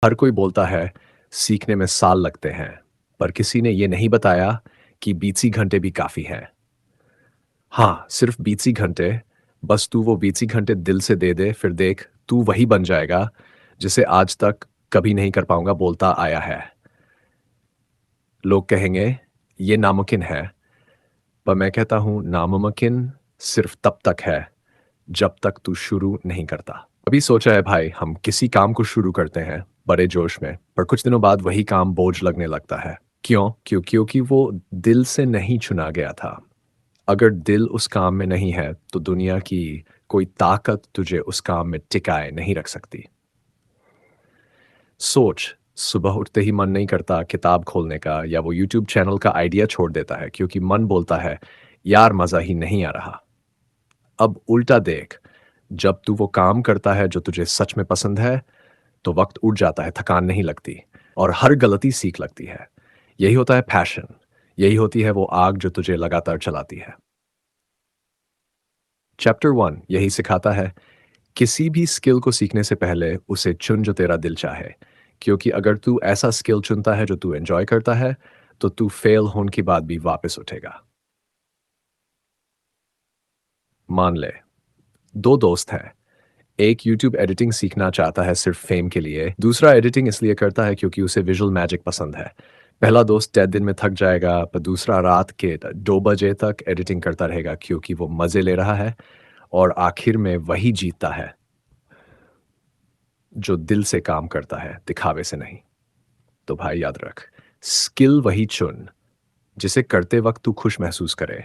हर कोई बोलता है सीखने में साल लगते हैं, पर किसी ने ये नहीं बताया कि 20 घंटे भी काफी है। हाँ, सिर्फ 20 घंटे। बस तू वो 20 घंटे दिल से दे दे, फिर देख तू वही बन जाएगा जिसे आज तक कभी नहीं कर पाऊंगा बोलता आया है। लोग कहेंगे ये नामुमकिन है, पर मैं कहता हूं नामुमकिन सिर्फ तब तक है जब तक तू शुरू नहीं करता। अभी सोचा है भाई, हम किसी काम को शुरू करते हैं बड़े जोश में, पर कुछ दिनों बाद वही काम बोझ लगने लगता है। क्योंकि वो दिल से नहीं चुना गया था। अगर दिल उस काम में नहीं है तो दुनिया की कोई ताकत तुझे उस काम में टिकाए नहीं रख सकती। सोच, सुबह उठते ही मन नहीं करता किताब खोलने का, या वो यूट्यूब चैनल का आइडिया छोड़ देता है क्योंकि मन बोलता है यार मजा ही नहीं आ रहा। अब उल्टा देख, जब तू वो काम करता है जो तुझे सच में पसंद है, तो वक्त उड़ जाता है, थकान नहीं लगती और हर गलती सीख लगती है। यही होता है पैशन। यही होती है वो आग जो तुझे लगातार चलाती है। चैप्टर 1 यही सिखाता है, किसी भी स्किल को सीखने से पहले उसे चुन जो तेरा दिल चाहे, क्योंकि अगर तू ऐसा स्किल चुनता है जो तू एंजॉय करता है, तो तू फेल होने के बाद भी वापस उठेगा। मान ले, दो दोस्त हैं। एक यूट्यूब एडिटिंग सीखना चाहता है सिर्फ फेम के लिए, दूसरा एडिटिंग इसलिए करता है क्योंकि उसे विजुअल मैजिक पसंद है। पहला दोस्त 10 दिन में थक जाएगा, पर दूसरा रात के 2 बजे तक एडिटिंग करता रहेगा क्योंकि वो मजे ले रहा है, और आखिर में वही जीतता है जो दिल से काम करता है, दिखावे से नहीं। तो भाई याद रख, स्किल वही चुन जिसे करते वक्त तू खुश महसूस करे,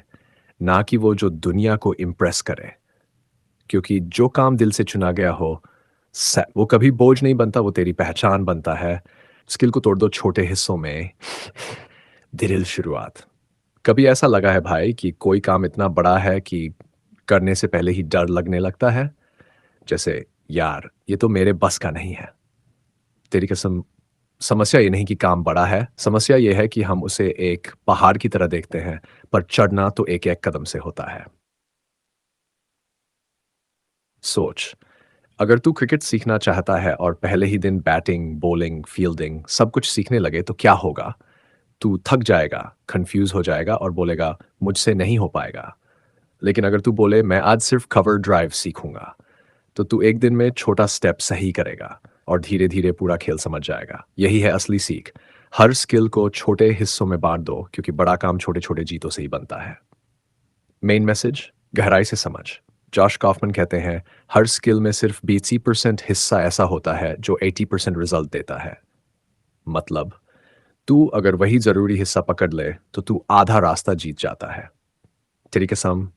ना कि वो जो दुनिया को इम्प्रेस करे। क्योंकि जो काम दिल से चुना गया हो, वो कभी बोझ नहीं बनता, वो तेरी पहचान बनता है। स्किल को तोड़ दो छोटे हिस्सों में, धीरे शुरुआत। कभी ऐसा लगा है भाई कि कोई काम इतना बड़ा है कि करने से पहले ही डर लगने लगता है? जैसे यार ये तो मेरे बस का नहीं है। तेरी कसम, समस्या ये नहीं कि काम बड़ा है, समस्या ये है कि हम उसे एक पहाड़ की तरह देखते हैं, पर चढ़ना तो एक एक कदम से होता है। सोच, अगर तू क्रिकेट सीखना चाहता है और पहले ही दिन बैटिंग, बॉलिंग, फील्डिंग सब कुछ सीखने लगे तो क्या होगा? तू थक जाएगा, कंफ्यूज हो जाएगा और बोलेगा मुझसे नहीं हो पाएगा। लेकिन अगर तू बोले मैं आज सिर्फ कवर ड्राइव सीखूंगा, तो तू एक दिन में छोटा स्टेप सही करेगा और धीरे धीरे पूरा खेल समझ जाएगा। यही है असली सीख। हर स्किल को छोटे हिस्सों में बांट दो, क्योंकि बड़ा काम छोटे छोटे जीतों से ही बनता है। मेन मैसेज, गहराई से समझ। जॉश कॉफमन कहते हैं हर स्किल में सिर्फ 20% हिस्सा ऐसा होता है जो 80% रिजल्ट देता है। मतलब तू अगर वही जरूरी हिस्सा पकड़ ले तो तू आधा रास्ता जीत जाता है। तेरी कसम,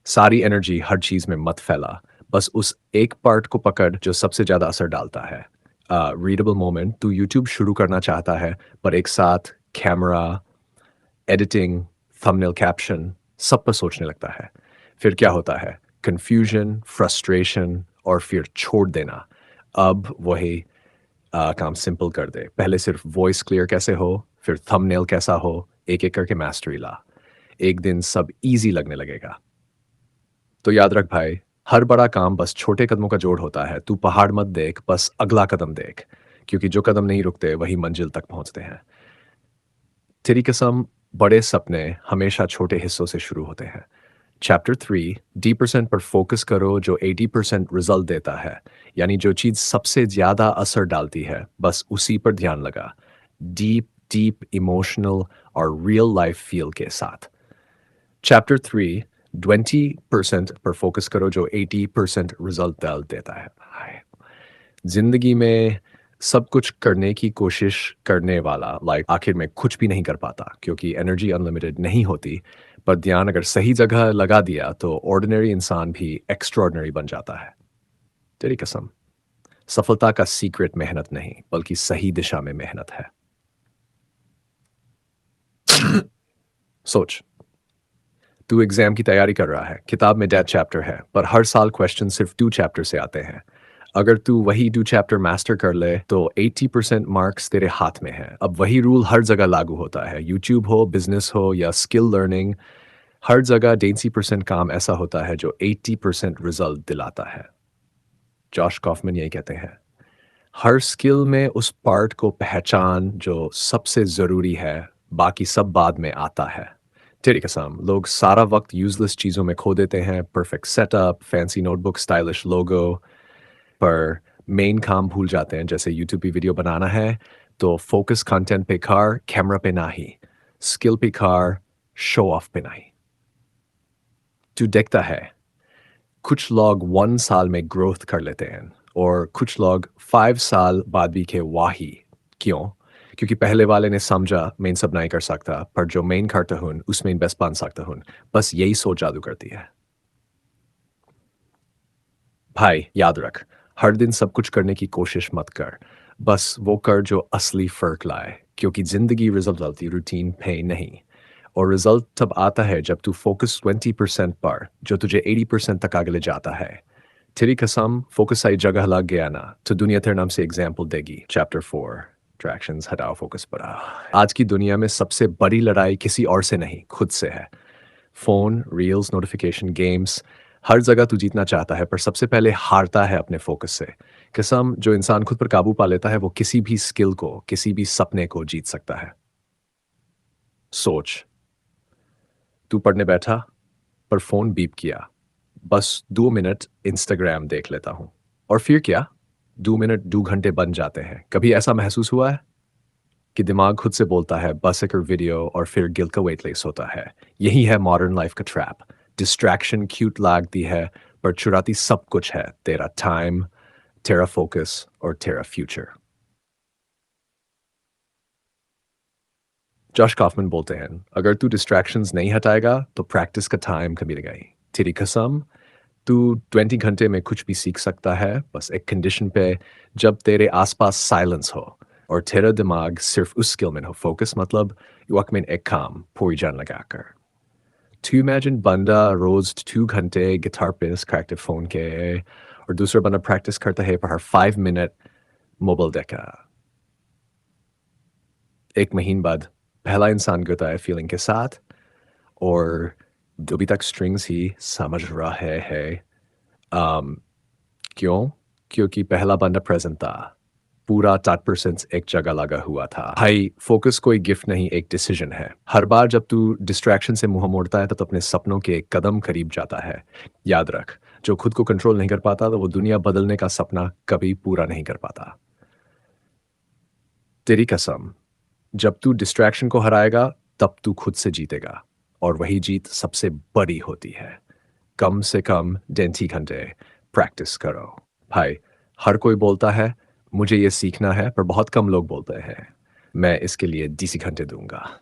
सारी एनर्जी हर चीज में मत फैला, बस उस एक पार्ट को पकड़ जो सबसे ज्यादा असर डालता है। रीडेबल मोमेंट, तू यूट्यूब शुरू करना चाहता है, पर एक साथ कैमरा, एडिटिंग, थंबनेल, कैप्शन सब पर सोचने लगता है। फिर क्या होता है? कंफ्यूजन, फ्रस्ट्रेशन और फिर छोड़ देना। अब वही काम सिंपल कर दे। पहले सिर्फ वॉइस क्लियर कैसे हो, फिर थंबनेल कैसा हो, एक एक करके मास्टरी ला। एक दिन सब इजी लगने लगेगा। तो याद रख भाई, हर बड़ा काम बस छोटे कदमों का जोड़ होता है। तू पहाड़ मत देख, बस अगला कदम देख, क्योंकि जो कदम नहीं रुकते वही मंजिल तक पहुंचते हैं। तेरी कसम, बड़े सपने हमेशा छोटे हिस्सों से शुरू होते हैं। चैप्टर 3 D% पर फोकस करो जो 80% रिजल्ट देता है, यानी जो चीज सबसे ज्यादा असर डालती है बस उसी पर ध्यान लगा। डीप डीप इमोशनल और रियल लाइफ फील के साथ। चैप्टर 3 20% पर फोकस करो जो 80% रिजल्ट डाल देता है। हाय। जिंदगी में सब कुछ करने की कोशिश करने वाला आखिर में कुछ भी नहीं कर पाता, क्योंकि एनर्जी अनलिमिटेड नहीं होती। पर ध्यान अगर सही जगह लगा दिया तो ऑर्डिनरी इंसान भी एक्स्ट्रॉर्डिनरी बन जाता है। तेरी कसम, सफलता का सीक्रेट मेहनत नहीं बल्कि सही दिशा में मेहनत है। सोच, तू एग्जाम की तैयारी कर रहा है, किताब में 10 चैप्टर है, पर हर साल क्वेश्चन सिर्फ 2 चैप्टर से आते हैं। अगर तू वही 2 चैप्टर मास्टर कर ले तो 80% मार्क्स तेरे हाथ में है। अब वही रूल हर जगह लागू होता है, यूट्यूब हो, बिजनेस हो या स्किल लर्निंग, हर जगह 80% काम ऐसा होता है जो 80% रिजल्ट दिलाता है। जॉश कॉफमैन यही कहते हैं, हर स्किल में उस पार्ट को पहचान जो सबसे ज़रूरी है, बाकी सब बाद में आता है। तेरी कसम, लोग सारा वक्त यूज़लेस चीज़ों में खो देते हैं, perfect setup, fancy notebook, stylish logo, पर मेन काम भूल जाते हैं। जैसे यूट्यूब पे वीडियो बनाना है, तो फोकस कंटेंट पे कर, कैमरा पे नहीं। स्किल पे कर, शो ऑफ पे नहीं। तू देखता है कुछ लोग 1 साल में ग्रोथ कर लेते हैं और कुछ लोग 5 साल बाद भी के वाही। क्यों? क्योंकि पहले वाले ने समझा मैं इन सब नहीं कर सकता, पर जो मैं करता हूँ उसमें बेस्ट बन सकता हूँ। बस यही सोच जादू करती है। भाई याद रख, हर दिन सब कुछ करने की कोशिश मत कर। बस वो कर जो असली फ़र्क लाए, क्योंकि ज़िंदगी रिज़ल्ट वाली रूटीन पे नहीं। और रिज़ल्ट तब आता है जब तू फ़ोकस 20% पर, जो तुझे 80% तक आगे ले जाता है। तेरी कसम, फ़ोकस सही जगह लग गया ना, तो दुनिया तेरे नाम से एग्ज़ाम्पल देगी। चैप्टर 4, डिस्ट्रैक्शंस हटाओ, फ़ोकस बढ़ाओ। आज की दुनिया में सबसे बड़ी लड़ाई किसी और से नहीं, खुद से है। फ़ोन, रील्स, नोटिफ़िकेशन, गेम्स, हर जगह तू जीतना चाहता है, पर सबसे पहले हारता है अपने फ़ोकस से। कसम, जो इंसान खुद पर काबू पा लेता है, वो किसी भी स्किल को, किसी भी सपने को जीत सकता है। सोच, तू पढ़ने बैठा, पर फ़ोन बीप किया। बस 2 मिनट इंस्टाग्राम देख लेता हूँ। और फिर क्या? 2 मिनट 2 घंटे बन जाते हैं। कभी ऐसा महसूस हुआ है कि दिमाग खुद से बोलता है बस एक और वीडियो और फिर गिल्ट का वेट होता है। यही है मॉडर्न लाइफ का ट्रैप। डिस्ट्रैक्शन क्यूट लगती है, पर चुराती सब कुछ है, तेरा टाइम, तेरा फोकस और तेरा फ्यूचर। जॉश कॉफमैन बोलते हैं, अगर तू डिस्ट्रैक्शंस नहीं हटाएगा तो प्रैक्टिस का टाइम कभी लगाई। तेरी कसम, तू 20 घंटे में कुछ भी सीख सकता है, बस एक कंडीशन पे, जब तेरे आसपास साइलेंस हो और तेरा दिमाग सिर्फ उस स्किल में हो। फोकस मतलब वक्त में एक काम पूरी जान लगाकर। To imagine बंदा रोज 2 घंटे गिटार पे स्क्रैक्टिव फोन के और दूसरा बंदा प्रैक्टिस करता है पर हर 5 मिनट मोबाइल देखा। एक महीने बाद पहला इंसान गिरता है फीलिंग के साथ और अभी तक स्ट्रिंग्स ही समझ रहा है। um, क्यों? क्योंकि पहला बंदा प्रेज़ेंट था। पूरा 10% एक जगह लगा हुआ था। भाई, फ़ोकस कोई गिफ्ट नहीं, एक डिसीज़न है। हर बार जब तू डिस्ट्रैक्शन से मुँह मोड़ता है, तो अपने सपनों के एक कदम करीब जाता है। याद रख, जो खुद को कंट्रोल नहीं कर पाता, तो वो दुनिया बदलने का सपना कभी पूरा नहीं कर पाता। तेरी कसम, जब तू डिस्ट्रैक्शन को हराएगा, तब तू खुद से जीतेगा और वही जीत सबसे बड़ी होती है। कम से कम 20 घंटे प्रैक्टिस करो। भाई, हर कोई बोलता है, मुझे ये सीखना है, पर बहुत कम लोग बोलते हैं, मैं इसके लिए 20 घंटे दूँगा।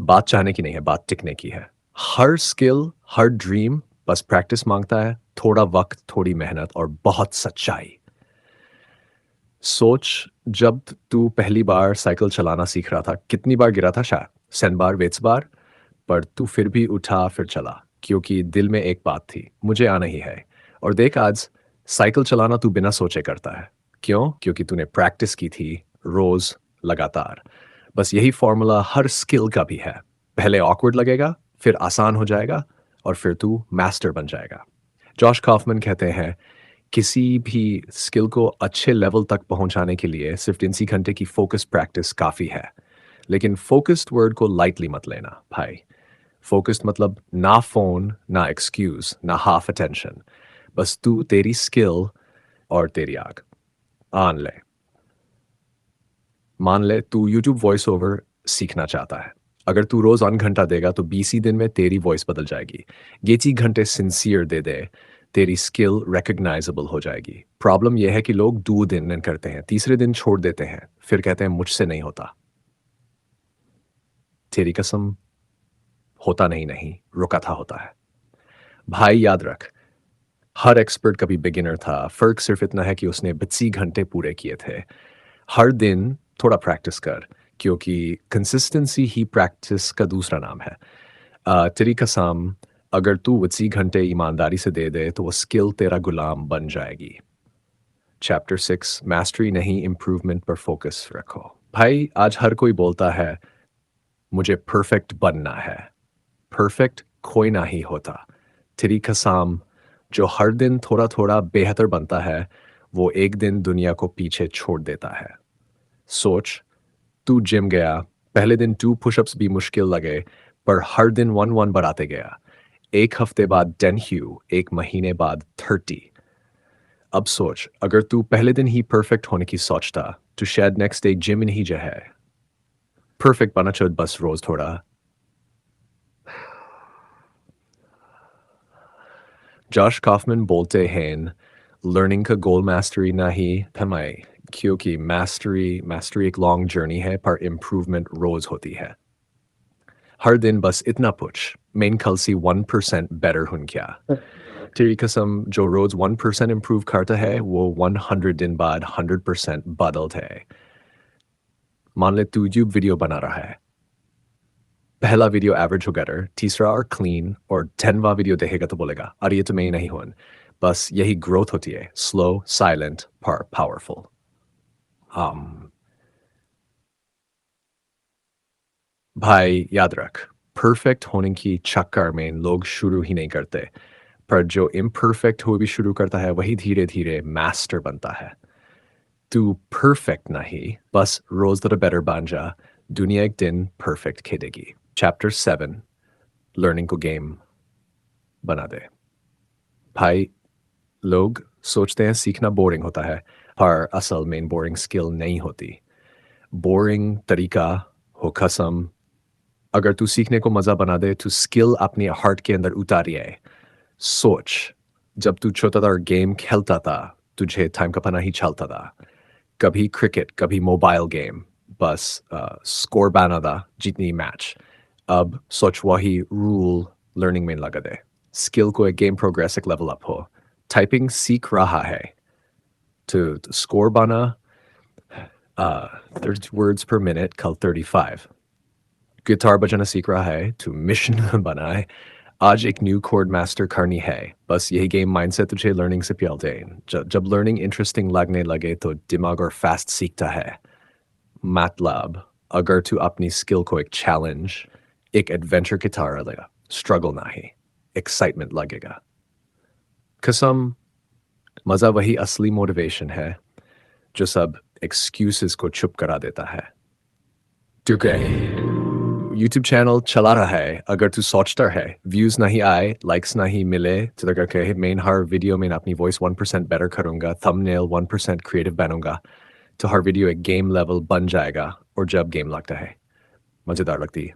बात चाहने की नहीं है, बात टिकने की है। हर स्किल, हर ड्रीम बस प्रैक्टिस माँगता है, थोड़ा वक़्त, थोड़ी मेहनत और बहुत सच्चाई। सोच, जब तू पहली बार साइकिल चलाना सीख रहा था, कितनी बार गिरा था शायद? 100 बार, 20 बार? पर तू फिर भी उठा, फिर चला, क्योंकि दिल में एक बात थी, मुझे आना ही है। और देख आज, साइकिल चलाना तू बिना सोचे करता है। क्यों? क्योंकि तूने प्रैक्टिस की थी, रोज़, लगातार। बस यही फ़ॉर्मूला हर स्किल का भी है। पहले ऑकवर्ड लगेगा, फिर आसान हो जाएगा और फिर तू मास्टर बन जाएगा। जॉश कॉफमैन कहते हैं, किसी भी स्किल को अच्छे लेवल तक पहुँचाने के लिए सिर्फ़ 30 घंटे की फ़ोकस प्रैक्टिस काफ़ी है। लेकिन फ़ोकस्ड वर्ड को लाइटली मत लेना, भाई। फ़ोकस्ड मतलब ना फ़ोन, ना एक्सक्यूज़, ना हाफ़ अटेंशन। बस तू, तेरी स्किल और तेरी आग। आन ले मान ले तू यूट्यूब वॉइस ओवर सीखना चाहता है। अगर तू रोज़ 1 घंटा देगा तो 20 ही दिन में तेरी वॉइस बदल जाएगी। ये ची घंटे सिंसियर दे दे, तेरी स्किल रिकॉग्नाइजेबल हो जाएगी। प्रॉब्लम ये है कि लोग 2 दिन करते हैं, तीसरे दिन छोड़ देते हैं, फिर कहते हैं मुझसे नहीं होता। तेरी कसम, होता नहीं, रुका था होता है। भाई याद रख, हर एक्सपर्ट कभी बिगिनर था, फ़र्क सिर्फ़ इतना है कि उसने 82 घंटे पूरे किए थे। हर दिन थोड़ा प्रैक्टिस कर, क्योंकि कंसिस्टेंसी ही प्रैक्टिस का दूसरा नाम है। तेरी कसम, अगर तू 80 घंटे ईमानदारी से दे दे, तो वो स्किल तेरा गुलाम बन जाएगी। चैप्टर 6, मास्टरी नहीं, इम्प्रूवमेंट पर फ़ोकस रखो। भाई, आज हर कोई बोलता है, मुझे परफ़ेक्ट बनना है। परफ़ेक्ट कोई नहीं होता। तेरी कसम, जो हर दिन थोड़ा-थोड़ा बेहतर बनता है, वो एक दिन दुनिया को पीछे छोड़ देता है। सोच, तू जिम गया, पहले दिन 2 पुशअप्स भी मुश्किल लगे, पर हर दिन 1-1 बढ़ाते गया। 1 हफ्ते बाद 10 ह्यू, 1 महीने बाद 30। अब सोच, अगर तू पहले दिन ही परफेक्ट होने की सोचता, तो शायद नेक्स्ट डे जिम नहीं जाए। परफेक्ट बनना चाहिए बस रोज थोड़ा। जॉश कॉफमैन बोलते हैं, लर्निंग का गोल मास्टरी नहीं थमाए, क्योंकि मास्टरी मास्टरी एक लॉन्ग जर्नी है पर इम्प्रूवमेंट रोज होती है। हर दिन बस इतना पूछ, मैं कल से 1% बेटर हूँ क्या? तेरी कसम, जो रोज 1% इम्प्रूव करता है वो 100 दिन बाद 100% बदलता है। मान ले तू यूट्यूब वीडियो बना रहा है, पहला वीडियो एवरेज हो गटर, तीसरा और क्लीन, और 10वां वीडियो देखेगा तो बोलेगा अरे ये तो मैं ही नहीं हूँ। बस यही ग्रोथ होती है, स्लो, साइलेंट पर पावरफुल। um, भाई याद रख, परफेक्ट होने की चक्कर में लोग शुरू ही नहीं करते, पर जो इम्परफेक्ट हो भी शुरू करता है वही धीरे धीरे मास्टर बनता है। तू परफेक्ट नहीं, बस रोज थोड़ा बेटर बन जा, दुनिया एक दिन परफेक्ट खेलेगी। चैप्टर 7, लर्निंग को गेम बना दे। भाई, लोग सोचते हैं सीखना बोरिंग होता है, पर असल में बोरिंग स्किल नहीं होती। बोरिंग तरीका हो कसम। अगर तू सीखने को मज़ा बना दे तो स्किल अपने हार्ट के अंदर उतारिए। सोच, जब तू छोटा था और गेम खेलता था, तुझे टाइम का पता ही चलता था। कभी क्रिकेट, कभी मोबाइल गेम, बस स्कोर बनाना था, जीतनी मैच। अब सोच वही रूल लर्निंग में लगा दे। स्किल को एक गेम प्रोग्रेस एक लेवल अप हो। टाइपिंग सीख रहा है to score bana, 30 words per minute, kal 35. Guitar बजाना सीख रहा है तो मिशन बनाए, आज एक न्यू कोड मास्टर करनी है। बस यही गेम माइंडसेट तुझे लर्निंग से प्यार दे। जब लर्निंग इंटरेस्टिंग लगने लगे तो दिमाग और फास्ट सीखता है। मतलब अगर तू अपनी स्किल को एक चैलेंज, एक एडवेंचर की तरह लेगा, स्ट्रगल नहीं, एक्साइटमेंट लगेगा। कसम, मज़ा वही असली मोटिवेशन है जो सब एक्सक्यूजेस को चुप करा देता है। ठीक है, यूट्यूब चैनल चला रहा है, अगर तू सोचता है व्यूज़ नहीं आए, लाइक्स नहीं मिले, तो लगा कि मैं हर वीडियो में अपनी वॉइस 1% बेटर करूँगा, थंबनेल 1% क्रिएटिव बनूंगा, तो हर वीडियो एक गेम लेवल बन जाएगा। और जब गेम लगता है, मज़ेदार लगती है।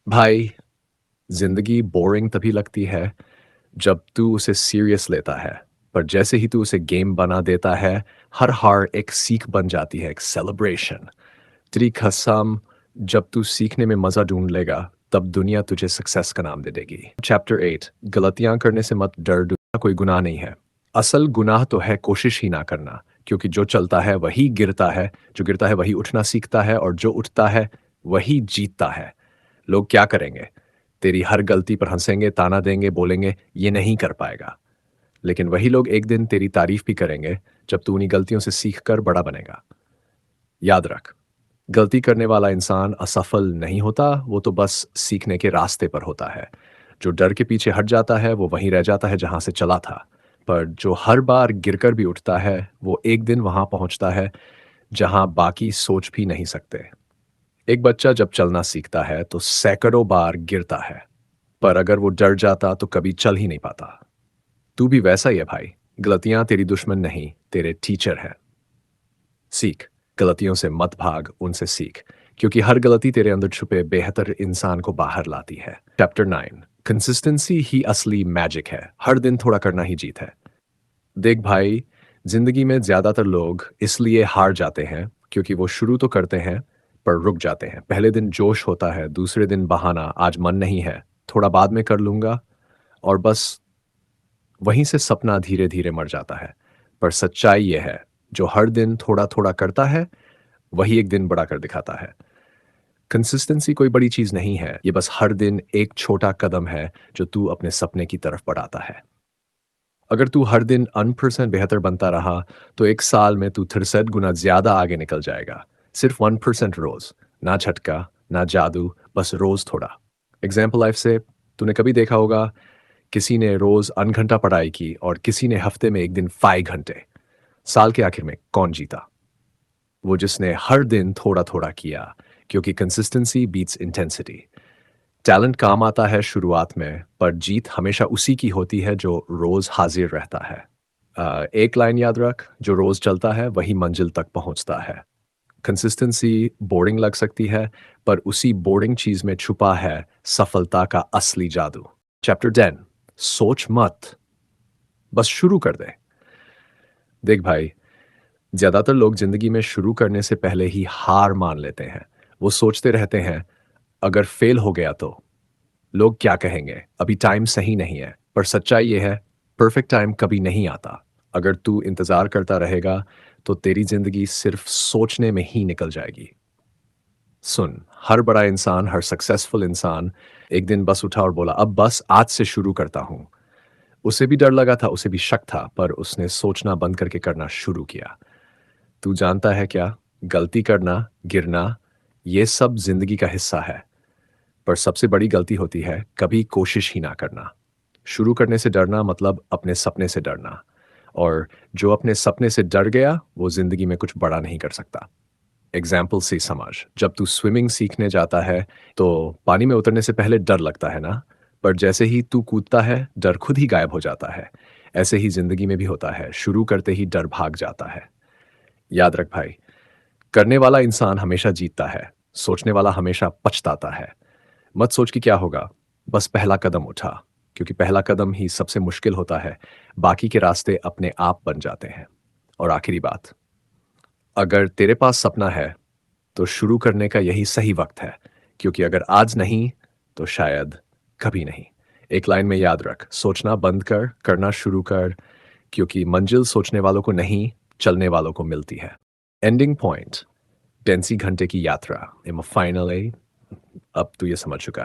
भाई, जिंदगी बोरिंग तभी लगती है जब तू उसे सीरियस लेता है, पर जैसे ही तू उसे गेम बना देता है, हर हार एक सीख बन जाती है, एक सेलिब्रेशन। तेरी कसम, जब तू सीखने में मजा ढूंढ लेगा, तब दुनिया तुझे सक्सेस का नाम दे देगी। चैप्टर 8, गलतियां करने से मत डर, दुनिया कोई गुनाह नहीं है। असल गुनाह तो है कोशिश ही ना करना, क्योंकि जो चलता है वही गिरता है, जो गिरता है वही उठना सीखता है, और जो उठता है वही जीतता है। लोग क्या करेंगे? तेरी हर गलती पर हंसेंगे, ताना देंगे, बोलेंगे ये नहीं कर पाएगा। लेकिन वही लोग एक दिन तेरी तारीफ भी करेंगे जब तू उन्हीं गलतियों से सीख कर बड़ा बनेगा। याद रख, गलती करने वाला इंसान असफल नहीं होता, वो तो बस सीखने के रास्ते पर होता है। जो डर के पीछे हट जाता है वो वहीं रह जाता है जहां से चला था। पर जो हर बार गिरकर भी उठता है, वो एक दिन वहां पहुंचता है जहां बाकी सोच भी नहीं सकते। एक बच्चा जब चलना सीखता है तो सैकड़ों बार गिरता है, पर अगर वो डर जाता तो कभी चल ही नहीं पाता। तू भी वैसा ही है भाई। गलतियां तेरी दुश्मन नहीं, तेरे टीचर हैं। सीख, गलतियों से मत भाग, उनसे सीख, क्योंकि हर गलती तेरे अंदर छुपे बेहतर इंसान को बाहर लाती है। चैप्टर 9, कंसिस्टेंसी ही असली मैजिक है, हर दिन थोड़ा करना ही जीत है। देख भाई, जिंदगी में ज्यादातर लोग इसलिए हार जाते हैं क्योंकि वो शुरू तो करते हैं पर रुक जाते हैं। पहले दिन जोश होता है, दूसरे दिन बहाना, आज मन नहीं है, थोड़ा बाद में कर लूंगा, और बस वहीं से सपना धीरे धीरे मर जाता है। पर सच्चाई यह है, जो हर दिन थोड़ा थोड़ा करता है वही एक दिन बड़ा कर दिखाता है। कंसिस्टेंसी कोई बड़ी चीज नहीं है, ये बस हर दिन एक छोटा कदम है जो तू अपने सपने की तरफ बढ़ाता है। अगर तू हर दिन 1% बेहतर बनता रहा, तो एक साल में तू 63 गुना ज्यादा आगे निकल जाएगा। सिर्फ 1% रोज, ना झटका, ना जादू, बस रोज थोड़ा। एग्जाम्पल लाइफ से तूने कभी देखा होगा किसी ने रोज 8 घंटा पढ़ाई की और किसी ने हफ्ते में एक दिन 5 घंटे। साल के आखिर में कौन जीता? वो जिसने हर दिन थोड़ा-थोड़ा किया, क्योंकि कंसिस्टेंसी बीट्स इंटेंसिटी। टैलेंट काम आता है शुरुआत में, पर जीत हमेशा उसी की होती है जो रोज हाजिर रहता है। एक लाइन याद रख, जो रोज चलता है वही मंजिल तक पहुंचता है। कंसिस्टेंसी बोरिंग लग सकती है, पर उसी बोरिंग चीज में छुपा है सफलता का असली जादू। चैप्टर 10। सोच मत, बस शुरू कर दे। देख भाई, ज्यादातर लोग जिंदगी में शुरू करने से पहले ही हार मान लेते हैं। वो सोचते रहते हैं, अगर फेल हो गया तो लोग क्या कहेंगे, अभी टाइम सही नहीं है। पर सच्चाई ये है, परफेक्ट टाइम कभी नहीं आता। अगर तू इंतजार करता रहेगा तो तेरी जिंदगी सिर्फ सोचने में ही निकल जाएगी। सुन, हर बड़ा इंसान, हर सक्सेसफुल इंसान एक दिन बस उठा और बोला, अब बस आज से शुरू करता हूं। उसे भी डर लगा था, उसे भी शक था, पर उसने सोचना बंद करके करना शुरू किया। तू जानता है क्या? गलती करना, गिरना, ये सब जिंदगी का हिस्सा है। पर सबसे बड़ी गलती होती है कभी कोशिश ही ना करना। शुरू करने से डरना मतलब अपने सपने से डरना। और जो अपने सपने से डर गया वो जिंदगी में कुछ बड़ा नहीं कर सकता। एग्जाम्पल से समझ, जब तू स्विमिंग सीखने जाता है तो पानी में उतरने से पहले डर लगता है ना, पर जैसे ही तू कूदता है डर खुद ही गायब हो जाता है। ऐसे ही जिंदगी में भी होता है, शुरू करते ही डर भाग जाता है। याद रख भाई, करने वाला इंसान हमेशा जीतता है, सोचने वाला हमेशा पछताता है। मत सोच कि क्या होगा, बस पहला कदम उठा, क्योंकि पहला कदम ही सबसे मुश्किल होता है। बाकी के रास्ते अपने आप बन जाते हैं। और आखिरी बात, अगर तेरे पास सपना है तो शुरू करने का यही सही वक्त है, क्योंकि अगर आज नहीं तो शायद कभी नहीं। एक लाइन में याद रख, सोचना बंद कर, करना शुरू कर, क्योंकि मंजिल सोचने वालों को नहीं, चलने वालों को मिलती है। एंडिंग पॉइंट, 10 घंटे की यात्रा। फाइनली अब तू ये समझ चुका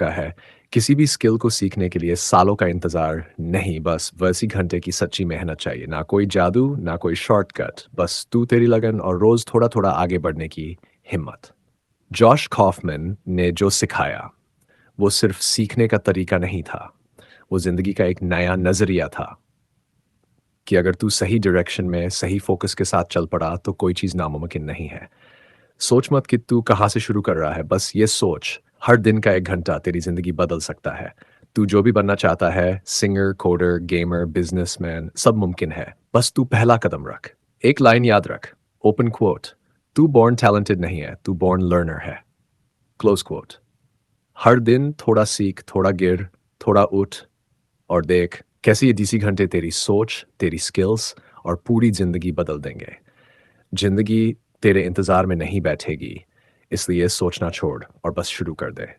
है, किसी भी स्किल को सीखने के लिए सालों का इंतजार नहीं, बस 80 घंटे की सच्ची मेहनत चाहिए। ना कोई जादू, ना कोई शॉर्टकट, बस तू, तेरी लगन और रोज थोड़ा थोड़ा आगे बढ़ने की हिम्मत। जॉश कॉफमैन ने जो सिखाया वो सिर्फ सीखने का तरीका नहीं था, वो जिंदगी का एक नया नजरिया था। कि अगर तू सही डायरेक्शन में सही फोकस के साथ चल पड़ा तो कोई चीज नामुमकिन नहीं है। सोच मत कि तू कहाँ से शुरू कर रहा है, बस ये सोच, हर दिन का 1 घंटा तेरी जिंदगी बदल सकता है। तू जो भी बनना चाहता है, सिंगर, कोडर, गेमर, बिजनेसमैन, सब मुमकिन है, बस तू पहला कदम रख। एक लाइन याद रख, ओपन क्वोट, तू बॉर्न टैलेंटेड नहीं है, तू बॉर्न लर्नर है। Close quote. हर दिन थोड़ा सीख, थोड़ा गिर, थोड़ा उठ, और देख कैसे ये 20 घंटे तेरी सोच, तेरी स्किल्स और पूरी जिंदगी बदल देंगे। जिंदगी तेरे इंतजार में नहीं बैठेगी, इसलिए सोचना छोड़ और बस शुरू कर दे।